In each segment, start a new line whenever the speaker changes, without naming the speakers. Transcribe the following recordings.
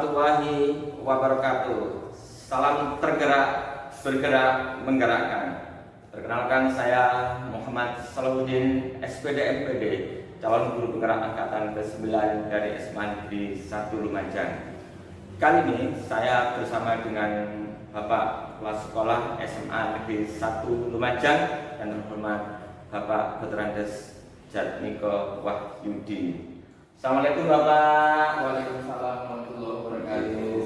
warahmatullahi wabarakatuh. Salam tergerak, bergerak, menggerakkan. Perkenalkan, saya Muhammad Salahuddin, SPD MPD, calon guru penggerak angkatan ke-9 dari SMA Negeri 1 Lumajang. Kali ini saya bersama dengan Bapak Kepala Sekolah SMA Negeri 1 Lumajang dan terhormat Bapak Bertrandes Jatmiko Wahyudi. Assalamualaikum Bapak.
Waalaikumsalam warahmatullahi wabarakatuh.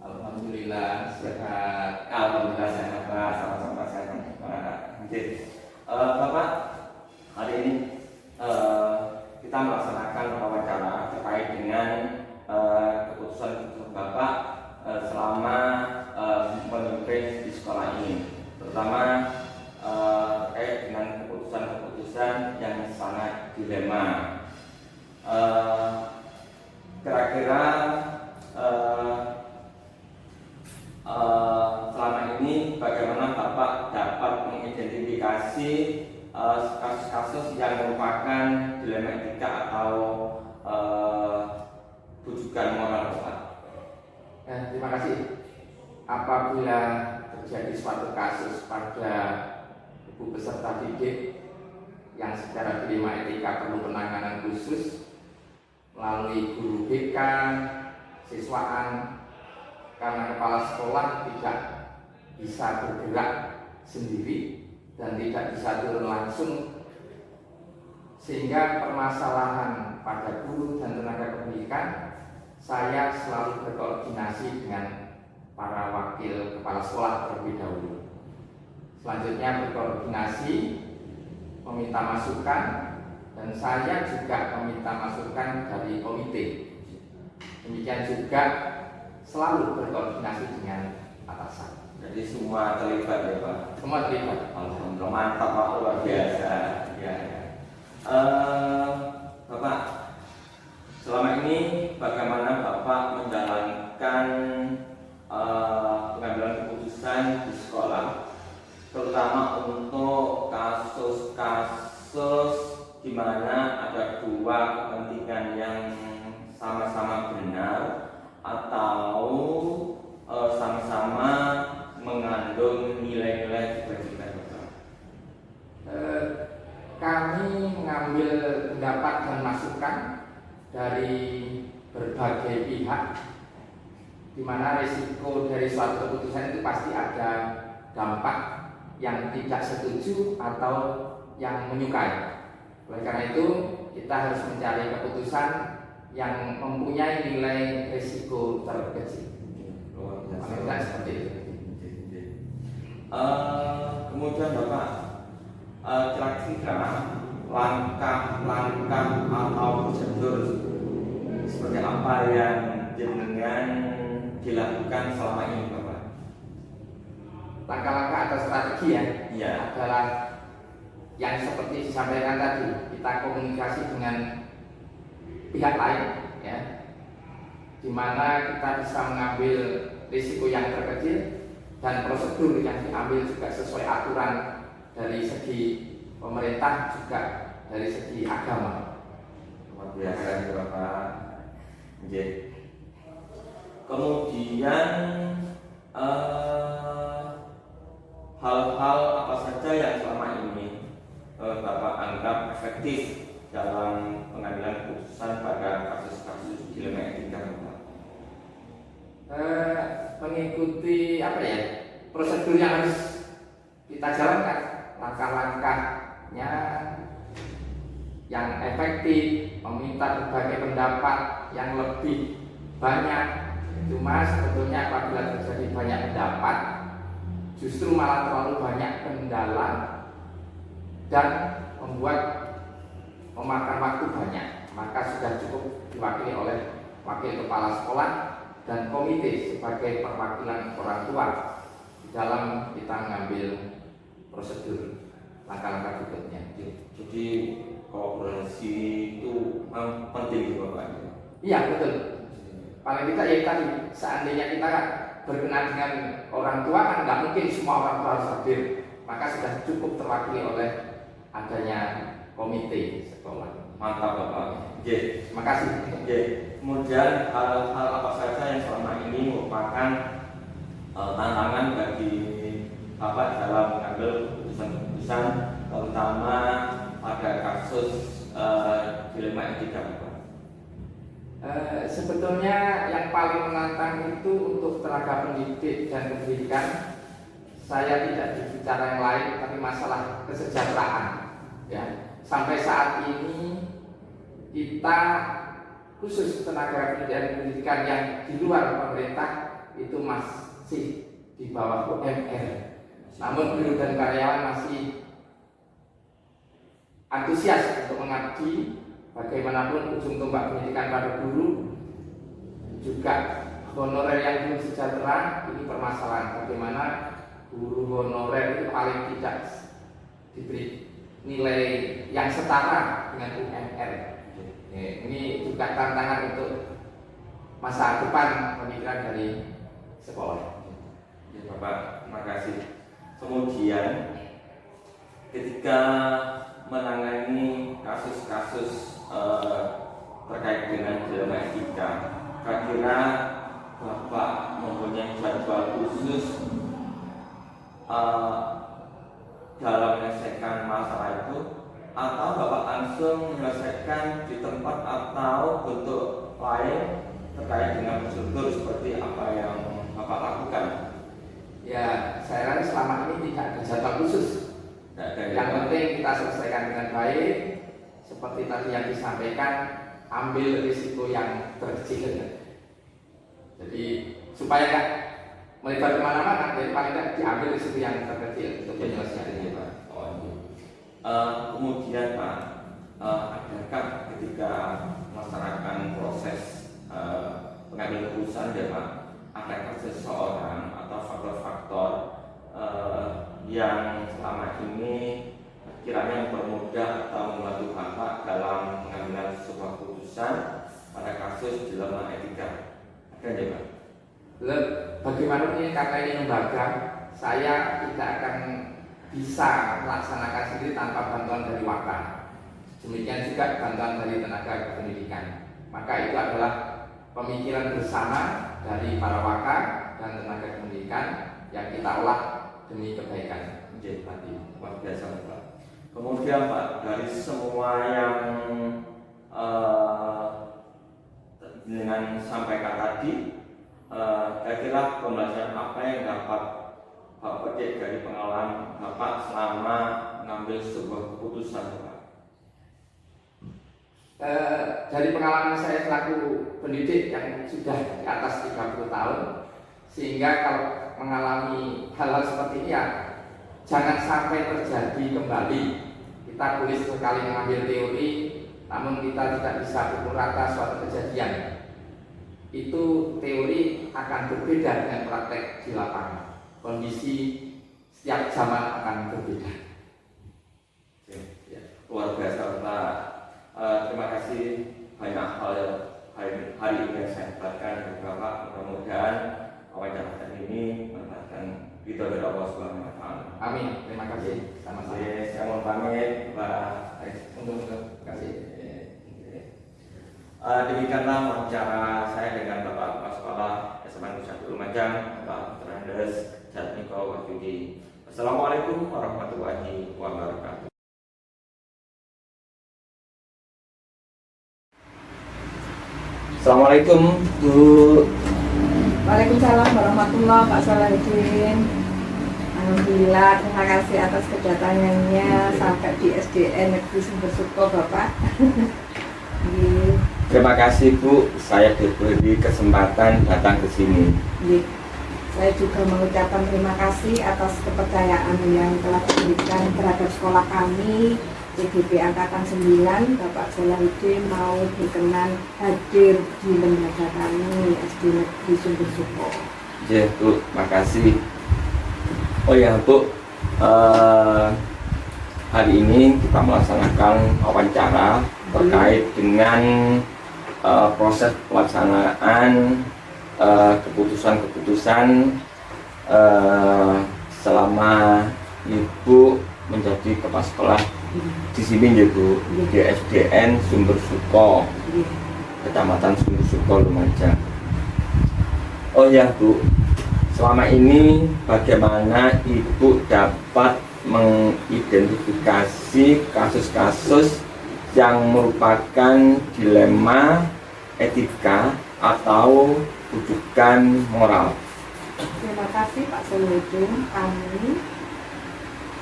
Alhamdulillah sehat.
Alhamdulillah sehat Pak. Sama-sama sehat Pak. Bapak, hari ini kita melaksanakan wawancara terkait dengan keputusan Bapak selama memimpin di sekolah ini, terutama terkait dengan keputusan-keputusan yang sangat dilema. Kira-kira selama ini bagaimana Bapak dapat mengidentifikasi kasus-kasus yang merupakan dilema etika atau bujukan moral Bapak?
Terima kasih. Apabila terjadi suatu kasus pada ibu peserta didik yang secara dilema etika perlu penanganan khusus melalui guru BK, siswaan, karena kepala sekolah tidak bisa bergerak sendiri dan tidak bisa turun langsung, sehingga permasalahan pada guru dan tenaga pendidikan saya selalu berkoordinasi dengan para wakil kepala sekolah terlebih dahulu. Selanjutnya berkoordinasi, meminta masukan, dan saya juga meminta masukan dari komite. Demikian juga selalu berkoordinasi dengan atasan.
Jadi semua terlibat ya Pak?
Semua terlibat.
Alhamdulillah, mantap Pak, luar biasa. Ya. Bapak, selama ini bagaimana Bapak menjalankan pengambilan keputusan di sekolah, terutama untuk kasus-kasus di mana ada dua kepentingan yang sama-sama benar atau sama-sama mengandung nilai-nilai kebajikan Bapak?
Kami mengambil pendapat dan masukan dari berbagai pihak, di mana risiko dari suatu keputusan itu pasti ada dampak yang tidak setuju atau yang menyukai. Oleh karena itu, kita harus mencari keputusan yang mempunyai nilai risiko terkecil. Tidak seperti itu.
Kemudian Bapak, kira-kira langkah-langkah atau prosedur seperti apa yang dengan dilakukan selama ini Bapak?
Langkah-langkah atau strategi
Ya.
adalah yang seperti disampaikan tadi, kita komunikasi dengan pihak lain, ya, di mana kita bisa mengambil risiko yang terkecil dan prosedur yang diambil juga sesuai aturan dari segi pemerintah juga dari segi agama.
Luar biasa itu Bapak. Kemudian hal-hal apa saja yang selama ini Bapak anggap efektif dalam pengambilan keputusan pada kasus-kasus dilema etika Bapak?
Mengikuti prosedur yang harus kita jalankan, langkah-langkahnya yang efektif, meminta berbagai pendapat yang lebih banyak. Cuma sebetulnya apabila terjadi banyak pendapat, justru malah terlalu banyak kendala dan memakan waktu banyak. Maka sudah cukup diwakili oleh wakil kepala sekolah dan komite sebagai perwakilan orang tua dalam kita mengambil prosedur langkah-langkah berikutnya.
Jadi kolaborasi itu penting juga Pak?
Iya betul. Paling tidak ya tadi, seandainya kita berkenan dengan orang tua kan nggak mungkin semua orang tua harus hadir, maka sudah cukup terwakili oleh adanya komite sekolah.
Mantap Bapak.
Terima kasih.
Kemudian hal-hal apa saja yang selama ini merupakan tantangan bagi Bapak dalam mengambil keputusan-keputusan, terutama pada kasus dilema etika Bapak?
Sebetulnya yang paling menantang itu untuk tenaga pendidik dan pendidikan. Saya tidak bicara yang lain, tapi masalah kesejahteraan. Ya, sampai saat ini kita khusus tenaga pendidikan yang di luar pemerintah itu masih di bawah UMR. Namun guru dan karyawan masih antusias untuk mengabdi. Bagaimanapun ujung tombak pendidikan pada guru juga honorer yang belum sejahtera, ini permasalahan bagaimana guru honorer itu paling tidak diberi nilai yang setara dengan UMR. Ini juga tantangan untuk masa depan pemikiran dari sekolah.
Ya Bapak, terima kasih. Kemudian ketika menangani kasus-kasus terkait dengan dilema etika, kira-kira Bapak mempunyai jadwal khusus dalam menyelesaikan masalah itu, atau Bapak langsung menyelesaikan di tempat atau bentuk lain terkait dengan prosedur seperti apa yang Bapak lakukan?
Ya, saya rasa selama ini tidak ada jadwal khusus. Yang penting kita selesaikan dengan baik, seperti tadi yang disampaikan, ambil risiko yang terkecil. Jadi supaya nggak melebar kemana-mana, jadi paling tidak diambil risiko yang terkecil untuk penyelesaiannya, Pak.
Kemudian Pak, adakah ketika melaksanakan proses pengambilan keputusan ya Pak, adakah seseorang atau faktor-faktor yang selama ini kiranya mempermudah atau membantu Bapak dalam pengambilan sebuah keputusan pada kasus dilema etika? Ada ya Pak?
Bagaimana ini, karena ini lembaga, saya tidak akan bisa melaksanakan sendiri tanpa bantuan dari Waka. Demikian juga bantuan dari tenaga pendidikan. Maka itu adalah pemikiran bersama dari para Waka dan tenaga pendidikan yang kita olah demi kebaikan.
Tadi luar biasa Pak. Kemudian Pak, dari semua yang dengan sampaikan tadi, kira-kira pembelajaran apa yang dapat Bapak petik dari pengalaman Bapak selama mengambil sebuah keputusan Pak?
Dari pengalaman saya selaku pendidik yang sudah di atas 30 tahun, sehingga kalau mengalami hal-hal seperti ini ya jangan sampai terjadi kembali. Kita boleh sekali mengambil teori, namun kita tidak bisa pukul rata suatu kejadian. Itu teori akan berbeda dengan praktek di lapangan. Kondisi setiap zaman akan berbeda.
Luar biasa Pak. Terima kasih banyak hal hari ini yang saya dapatkan dari Bapak. Mudah-mudahan wawancara ini mendapatkan ridho dari Allah Subhanahu wa Ta'ala.
Amin. Terima kasih. Sama-sama.
Saya mohon pamit Pak.
Terima kasih.
Demikianlah wawancara saya dengan Bapak Kepala Sekolah SMA Nusantara Lumajang, Bapak Fernandes Jatmiko Wahyudi. Assalamualaikum warahmatullahi wabarakatuh. Assalamualaikum Bu.
Waalaikumsalam warahmatullahi Pak Salahuddin. Alhamdulillah, terima kasih atas kedatangannya sampai di SDN Negeri Sumber Suko Bapak.
Terima kasih Bu, saya diberi kesempatan datang ke sini.
Saya juga mengucapkan terima kasih atas kepercayaan yang telah diberikan terhadap sekolah kami. CGP Angkatan 9, Bapak Salahuddin mau berkenan hadir di lembaga kami SD Negeri Sumber Suko.
Ya Bu, makasih. Oh ya Bu, hari ini kita melaksanakan wawancara terkait dengan proses pelaksanaan keputusan-keputusan selama Ibu menjadi kepala sekolah Di sini ya Bu, di SDN Sumber Suko,
Iya.
Kecamatan Sumber Suko, Lumajang. Oh ya Bu, selama ini bagaimana Ibu dapat mengidentifikasi kasus-kasus yang merupakan dilema etika atau rujukan moral?
Terima kasih Pak Solihuddin. Kami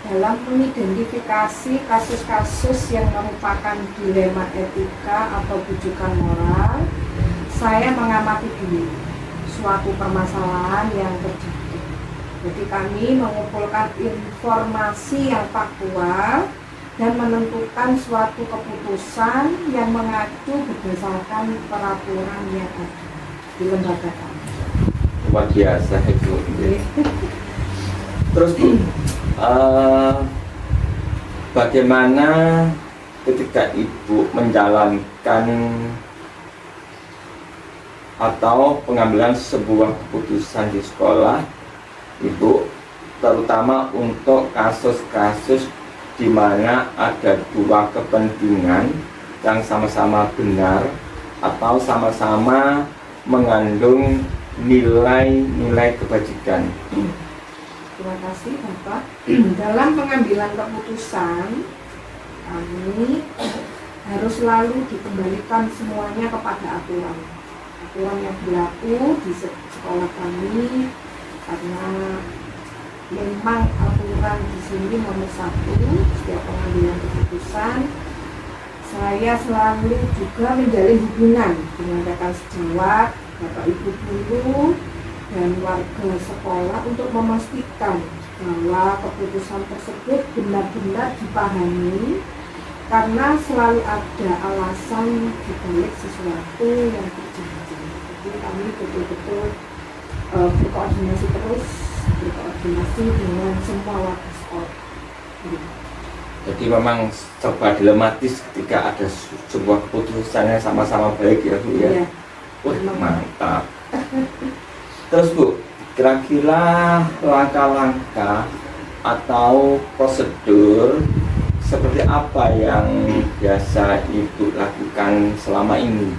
dalam mengidentifikasi kasus-kasus yang merupakan dilema etika atau rujukan moral, saya mengamati dulu suatu permasalahan yang terjadi. Jadi kami mengumpulkan informasi yang faktual dan menentukan suatu keputusan yang mengacu berdasarkan peraturan yang ada di lembaga kami.
Luar biasa itu. Terus Bu, bagaimana ketika Ibu menjalankan atau pengambilan sebuah keputusan di sekolah Ibu, terutama untuk kasus-kasus di mana ada dua kepentingan yang sama-sama benar atau sama-sama mengandung nilai-nilai kebajikan?
Terima kasih Bapak. Dalam pengambilan keputusan, kami harus selalu dikembalikan semuanya kepada aturan yang berlaku di sekolah kami, karena memang aturan di sini nomor 1 setiap pengambilan keputusan. Saya selalu juga menjalin hubungan dengan rekan sejawat, Bapak Ibu guru dan warga sekolah untuk memastikan bahwa keputusan tersebut benar-benar dipahami, karena selalu ada alasan dibalik sesuatu yang terjadi. Jadi kami betul-betul berkoordinasi dengan semua warga sekolah.
Jadi memang serba dilematis ketika ada sebuah keputusan yang sama-sama baik ya Bu ya.
Iya.
Wah, mantap. Terus Bu, kira-kira langkah-langkah atau prosedur seperti apa yang biasa Ibu lakukan selama ini?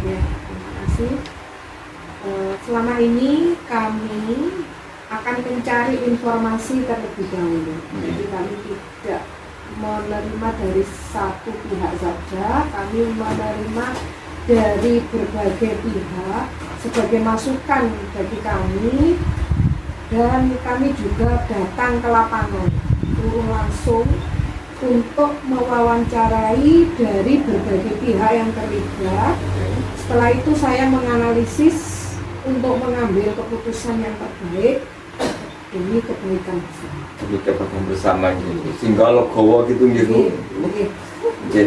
Ya, terima kasih. Selama ini kami akan mencari informasi terlebih dahulu. Jadi kami tidak menerima dari satu pihak saja, kami menerima dari berbagai pihak sebagai masukan bagi kami, dan kami juga datang ke lapangan turun langsung untuk mewawancarai dari berbagai pihak yang terlibat. Setelah itu saya menganalisis untuk mengambil keputusan yang terbaik demi kebaikan bersama.
Demi kebaikan bersama gitu. Sehingga logowo gitu gitu. Oke.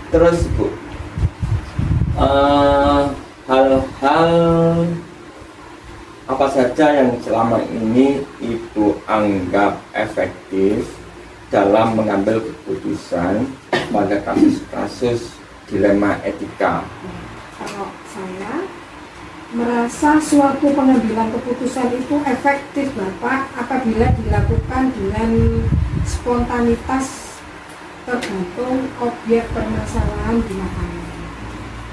Terus Bu, hal-hal apa saja yang selama ini Ibu anggap efektif dalam mengambil keputusan pada kasus-kasus dilema etika?
Kalau saya merasa suatu pengambilan keputusan itu efektif Bapak apabila dilakukan dengan spontanitas tergantung objek permasalahan di lapangan.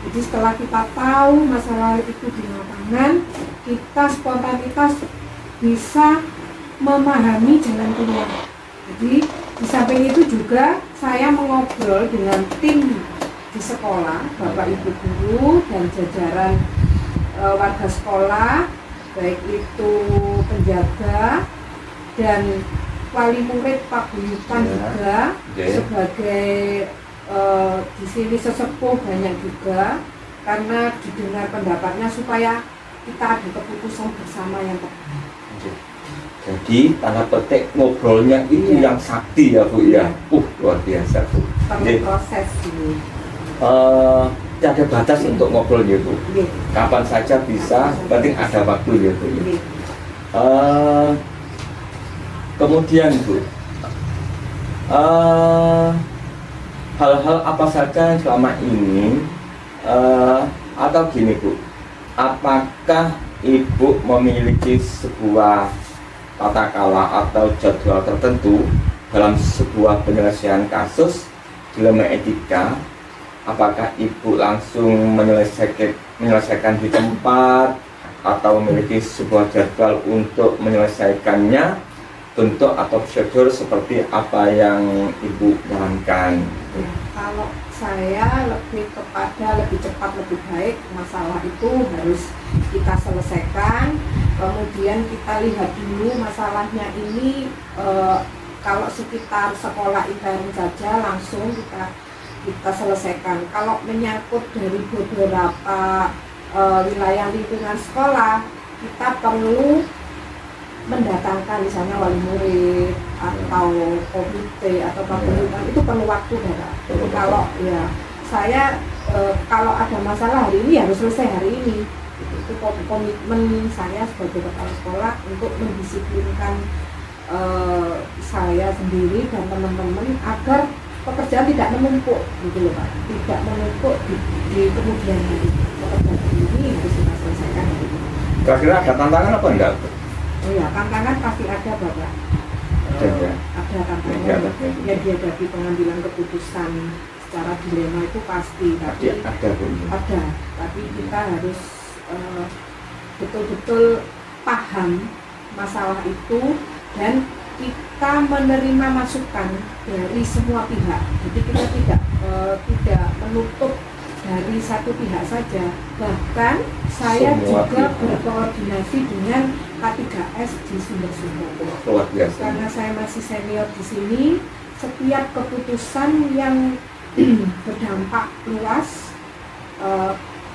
Jadi setelah kita tahu masalah itu di lapangan, kita spontanitas bisa memahami jalan keluar. Jadi di samping itu juga saya mengobrol dengan tim di sekolah, Bapak Ibu guru dan jajaran warga sekolah, baik itu penjaga dan wali murid paguyuban juga, sebagai di sini sesepuh banyak juga, karena didengar pendapatnya supaya kita ada keputusan bersama yang terbaik.
Jadi tanda petik ngobrolnya itu yang sakti ya Bu ya. Luar biasa Bu.
Perlu proses ini.
Tidak ada batas untuk ngobrol ya Bu. Kapan saja bisa, penting ada waktu ya Bu. Kemudian Bu, hal-hal apa saja selama ini atau gini Bu, apakah Ibu memiliki sebuah tata kala atau jadwal tertentu dalam sebuah penyelesaian kasus dilema etika, apakah Ibu langsung menyelesaikan di tempat atau memiliki sebuah jadwal untuk menyelesaikannya, bentuk atau prosedur seperti apa yang Ibu jalankan?
Ya, kalau saya lebih kepada lebih cepat lebih baik, masalah itu harus kita selesaikan, kemudian kita lihat dulu masalahnya ini kalau sekitar sekolah intern saja langsung kita selesaikan. Kalau menyangkut dari beberapa wilayah lingkungan sekolah, kita perlu mendatangkan misalnya wali murid atau komite atau pemerintahan, itu perlu waktu Bapak. Jadi kalau ya saya kalau ada masalah hari ini harus selesai hari ini. Itu komitmen saya sebagai kepala sekolah untuk mendisiplinkan saya sendiri dan teman-teman agar pekerjaan tidak menumpuk gitu loh Pak, tidak menumpuk di kemudian hari. Pekerjaan ini harus kita selesaikan hari ini.
Kira-kira ada tantangan apa enggak?
Oh ya, tantangan pasti ada Bapak. Ada tantangan yang dihadapi pengambilan keputusan secara dilema itu pasti, tapi ada. Tapi kita harus betul-betul paham masalah itu dan kita menerima masukan dari semua pihak. Jadi kita tidak menutup dari satu pihak saja. Bahkan saya
semua
juga
pihak
berkoordinasi dengan K3S di Sumber-Sumber.
Luar biasa.
Karena saya masih senior di sini, setiap keputusan yang berdampak luas,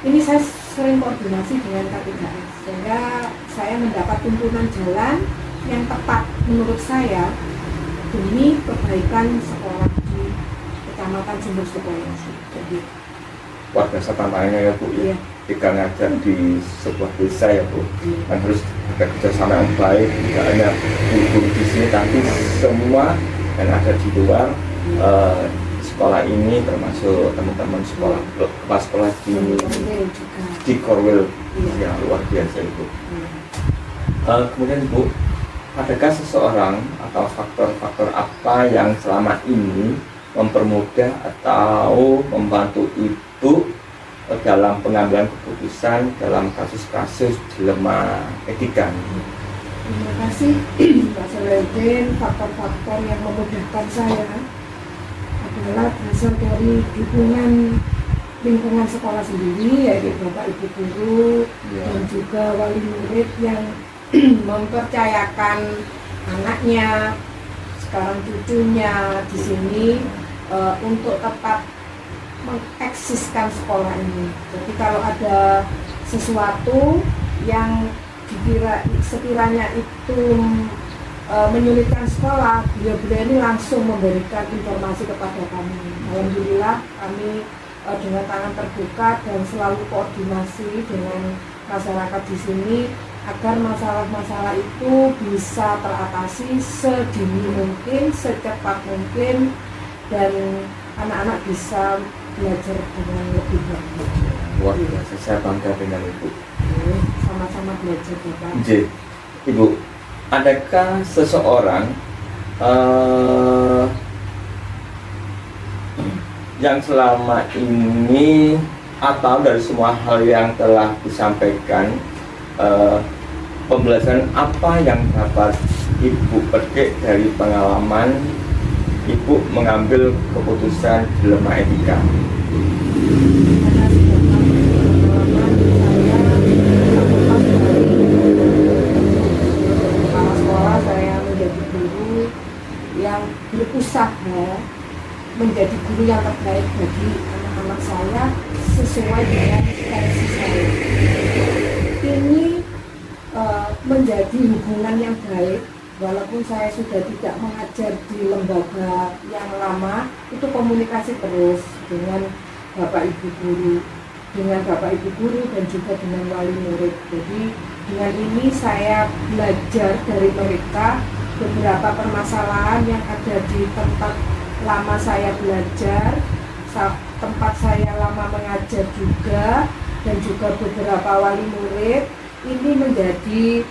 ini saya sering koordinasi dengan K3S, sehingga saya mendapat tuntunan jalan yang tepat menurut saya demi kebaikan sekolah di Kecamatan Sumber-Sumber. Jadi
luar biasa tantangannya ya Bu.
iya.
Jika ngajar di sebuah desa ya Bu,
Iya.
kan harus ada kerjasama yang baik, tidak hanya guru di sini, tapi semua yang ada di luar sekolah ini, termasuk teman-teman sekolah, kepala sekolah di Korwil,
Iya.
ya luar biasa Ibu.
Iya.
Kemudian Ibu, adakah seseorang atau faktor-faktor apa yang selama ini mempermudah atau membantu Ibu dalam pengambilan keputusan dalam kasus-kasus dilema etika?
Terima kasih Pak Salahuddin. Faktor-faktor yang memudahkan saya adalah berasal dari dukungan lingkungan sekolah sendiri, yaitu Bapak Ibu guru dan juga wali murid yang mempercayakan anaknya, sekarang cucunya di sini untuk tetap mengeksiskan sekolah ini. Jadi kalau ada sesuatu yang sekiranya itu menyulitkan sekolah, beliau-beliau ini langsung memberikan informasi kepada kami. Alhamdulillah kami dengan tangan terbuka dan selalu koordinasi dengan masyarakat di sini agar masalah-masalah itu bisa teratasi sedini mungkin, secepat mungkin, dan anak-anak bisa belajar dengan lebih baik.
Luar biasa, saya bangga dengan Ibu.
Sama-sama belajar Bapak.
Ibu, adakah seseorang yang selama ini atau dari semua hal yang telah disampaikan, pembelajaran apa yang dapat Ibu petik dari pengalaman Ibu mengambil keputusan dilema etika?
Karena kepala sekolah saya menjadi guru yang berusaha menjadi guru yang terbaik bagi anak-anak saya sesuai dengan versi saya. Ini menjadi hubungan yang baik. Walaupun saya sudah tidak mengajar di lembaga yang lama, itu komunikasi terus dengan Bapak Ibu guru, dan juga dengan wali murid. Jadi dengan ini saya belajar dari mereka beberapa permasalahan yang ada di tempat lama saya belajar, tempat saya lama mengajar juga, dan juga beberapa wali murid. Ini menjadi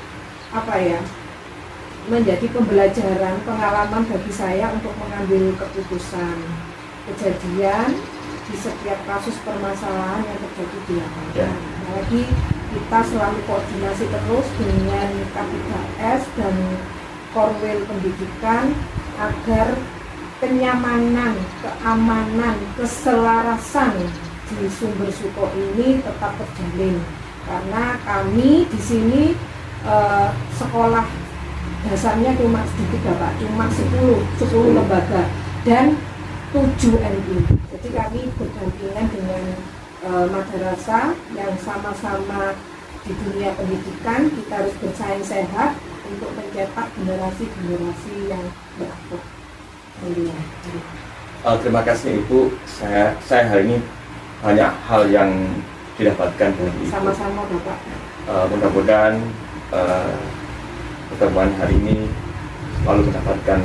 menjadi pembelajaran pengalaman bagi saya untuk mengambil keputusan. Kejadian di setiap kasus permasalahan yang terjadi di lapangan. Apalagi kita selalu koordinasi terus dengan K3S dan Korwil Pendidikan agar kenyamanan, keamanan, keselarasan di Sumber Suko ini tetap terjalin. Karena kami di sini sekolah dasarnya cuma sedikit Bapak, cuma 10 lembaga dan 7 MI. Jadi kami berdampingan dengan madrasah yang sama-sama di dunia pendidikan. Kita harus bersaing sehat untuk mencetak generasi-generasi yang berakhlak.
Terima kasih Ibu. Saya hari ini banyak hal yang didapatkan dari Ibu.
Sama-sama Bapak.
Mudah-mudahan pertemuan hari ini selalu mendapatkan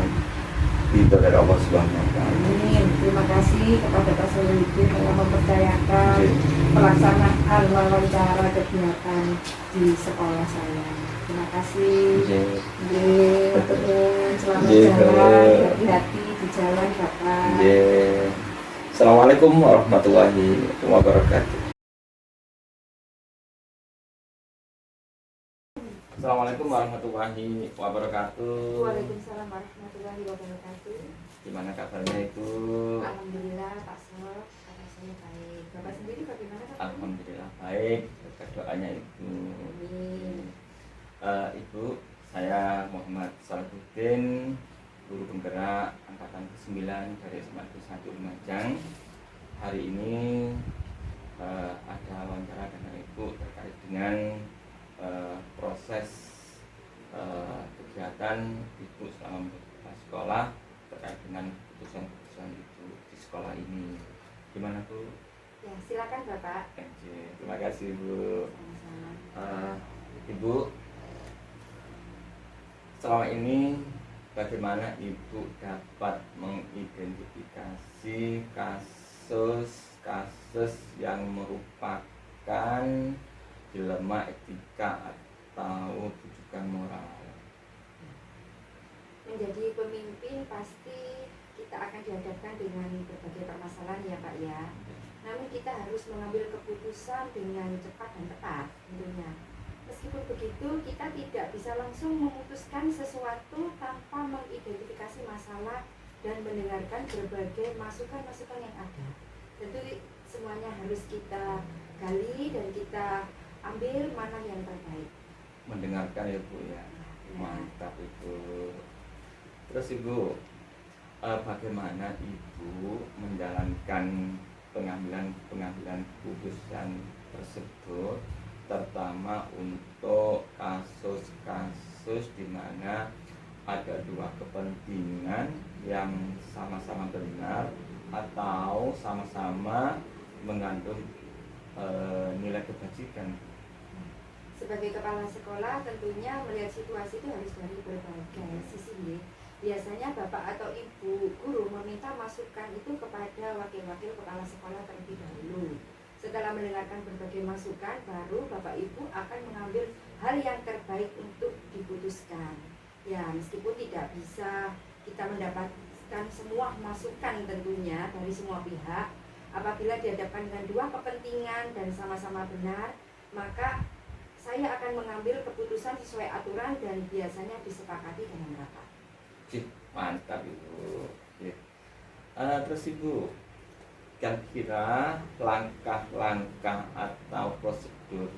ridho dari Allah Subhanahu wa Ta'ala.
Amin. Terima kasih kepada Pak Solihuddin telah mempercayakan pelaksanaan wawancara kegiatan di sekolah saya. Terima kasih. Selamat jalan, hati-hati di jalan Bapak.
Assalamualaikum warahmatullahi wabarakatuh. Assalamualaikum warahmatullahi wabarakatuh.
Waalaikumsalam warahmatullahi wabarakatuh.
Gimana kabarnya Ibu?
Alhamdulillah Pak Sol, kabar saya baik. Bapak sendiri bagaimana Pak?
Alhamdulillah baik, berkat doanya Ibu.
Amin.
Ibu, saya Muhammad Solihuddin, guru penggerak angkatan ke-9 dari SMA 1 Lumajang. Hari ini ada wawancara dengan Ibu terkait dengan proses kegiatan Ibu selama di sekolah terkait dengan keputusan-keputusan Ibu di sekolah ini. Gimana Bu?
Ya, silakan Bapak.
Terima kasih Bu.
Sama-sama.
Ibu, selama ini bagaimana Ibu dapat mengidentifikasi kasus-kasus yang merupakan dilema etika atau rujukan moral?
Menjadi pemimpin pasti kita akan dihadapkan dengan berbagai permasalahan ya Pak ya. Namun kita harus mengambil keputusan dengan cepat dan tepat tentunya. Meskipun begitu, kita tidak bisa langsung memutuskan sesuatu tanpa mengidentifikasi masalah dan mendengarkan berbagai masukan-masukan yang ada. Tentu semuanya harus kita gali dan kita ambil mana yang terbaik.
Mendengarkan ya Bu ya. Mantap Ibu. Terus Ibu, bagaimana Ibu menjalankan pengambilan keputusan tersebut, terutama untuk kasus-kasus di mana ada dua kepentingan yang sama-sama benar atau sama-sama mengandung nilai kebajikan?
Sebagai kepala sekolah tentunya melihat situasi itu harus dari berbagai sisi ya. Biasanya Bapak atau Ibu guru meminta masukan itu kepada wakil-wakil kepala sekolah terlebih dahulu. Setelah mendengarkan berbagai masukan, baru Bapak Ibu akan mengambil hal yang terbaik untuk diputuskan. Ya, meskipun tidak bisa kita mendapatkan semua masukan tentunya dari semua pihak, apabila dihadapkan dengan dua kepentingan dan sama-sama benar, maka saya akan mengambil keputusan sesuai aturan dan biasanya disepakati dengan rapat.
Mantap Ibu. Terus Ibu, kira-kira langkah-langkah atau prosedur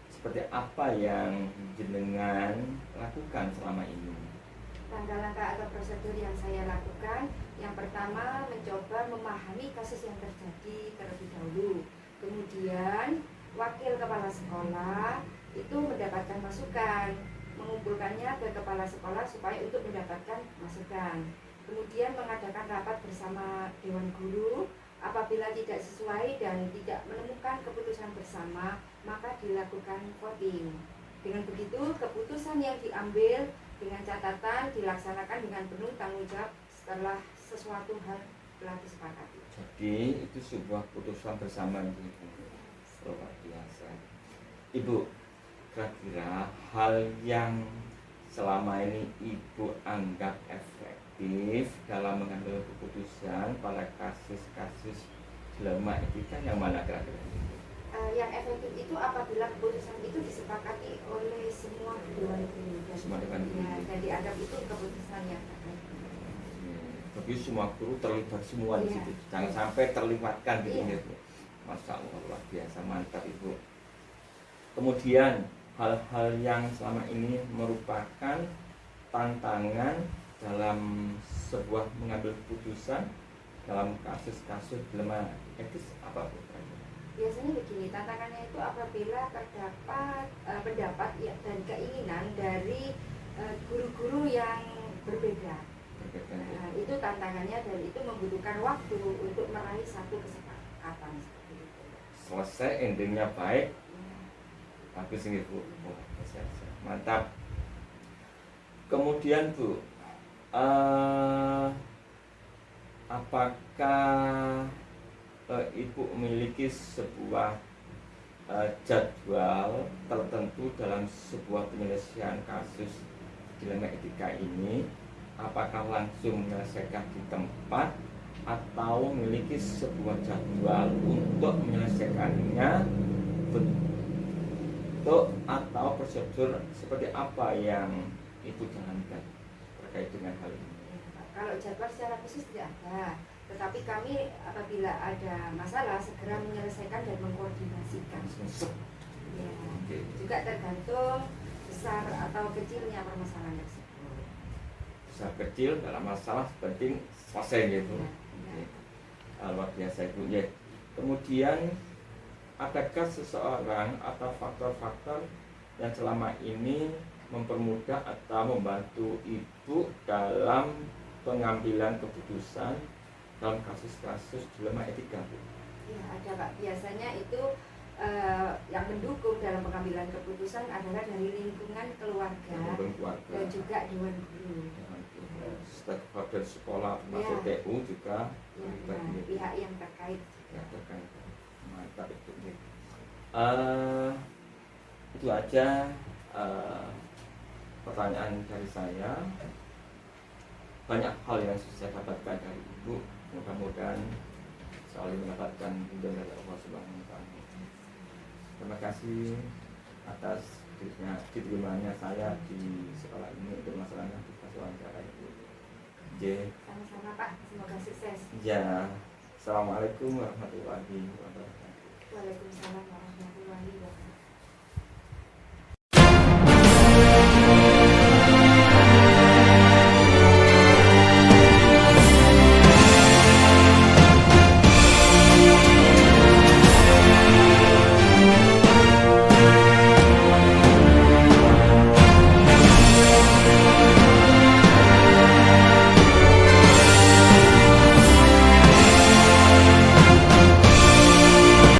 seperti apa yang jenengan lakukan selama ini?
Langkah-langkah atau prosedur yang saya lakukan, yang pertama mencoba memahami kasus yang terjadi terlebih dahulu. Kemudian wakil kepala sekolah itu mendapatkan masukan, mengumpulkannya ke kepala sekolah supaya untuk mendapatkan masukan. Kemudian mengadakan rapat bersama Dewan Guru. Apabila tidak sesuai dan tidak menemukan keputusan bersama, maka dilakukan voting. Dengan begitu, keputusan yang diambil dengan catatan dilaksanakan dengan penuh tanggung jawab setelah sesuatu hal telah disepakati.
Jadi itu sebuah keputusan bersama Ibu. Luar biasa. Ibu, kira-kira hal yang selama ini Ibu anggap efektif dalam mengambil keputusan pada kasus-kasus dilema etika yang mana kira-kira?
Yang efektif itu apabila keputusan itu disepakati oleh semua dewan guru
Semua dewan guru.
dan dianggap itu keputusan yang terbaik.
Tapi semua guru terlibat semua di
Iya.
situ. Jangan sampai terlibatkan gitu
Iya.
Bu. Masya Allah, luar biasa, mantap Ibu. Kemudian hal-hal yang selama ini merupakan tantangan dalam sebuah mengambil keputusan dalam kasus-kasus dilema etis apa Bu?
Biasanya begini, tantangannya itu apabila terdapat pendapat dan keinginan dari guru-guru yang berbeda.
Berkaitan ya.
Nah, itu tantangannya dan itu membutuhkan waktu untuk meraih satu kesepakatan seperti itu.
Selesai endingnya baik,
Ya.
bagus ini Bu. Oh, siap. Mantap. Kemudian Bu, apakah Ibu memiliki sebuah jadwal tertentu dalam sebuah penyelesaian kasus dilema etika ini? Apakah langsung menyelesaikan di tempat atau memiliki sebuah jadwal untuk menyelesaikannya, bentuk atau prosedur seperti apa yang Ibu jalankan terkait dengan hal ini?
Kalau jadwal secara khusus tidak ada, tetapi kami apabila ada masalah segera menyelesaikan dan mengkoordinasikan. Ya.
Oke.
Juga tergantung besar atau kecilnya permasalahan tersebut.
Besar kecil dalam masalah penting selesai gitu.
Ya.
Luar biasa Ibu ya. Kemudian adakah seseorang atau faktor-faktor yang selama ini mempermudah atau membantu Ibu dalam pengambilan keputusan dalam kasus-kasus dilema etika Bu?
Ya, ada Pak. Biasanya itu yang mendukung dalam pengambilan keputusan adalah dari lingkungan keluarga dan juga dewan guru.
Stakeholder sekolah termasuk
Ya.
TU juga
Ya,
terlibat
benar.
ini.
Pihak yang terkait.
Ya, terkait. Mantap itu. Itu aja pertanyaan dari saya. Banyak hal yang saya dapatkan dari Ibu. Mudah-mudahan selalu mendapatkan bimbingan dari Allah Subhanahu wa Ta'ala. Terima kasih atas diterimanya saya di sekolah ini untuk masalah aktivitas wawancara Ibu.
Sama-sama Pak. Semoga sukses.
Ya, Assalamualaikum warahmatullahi wabarakatuh.
Waalaikumsalam warahmatullahi wabarakatuh.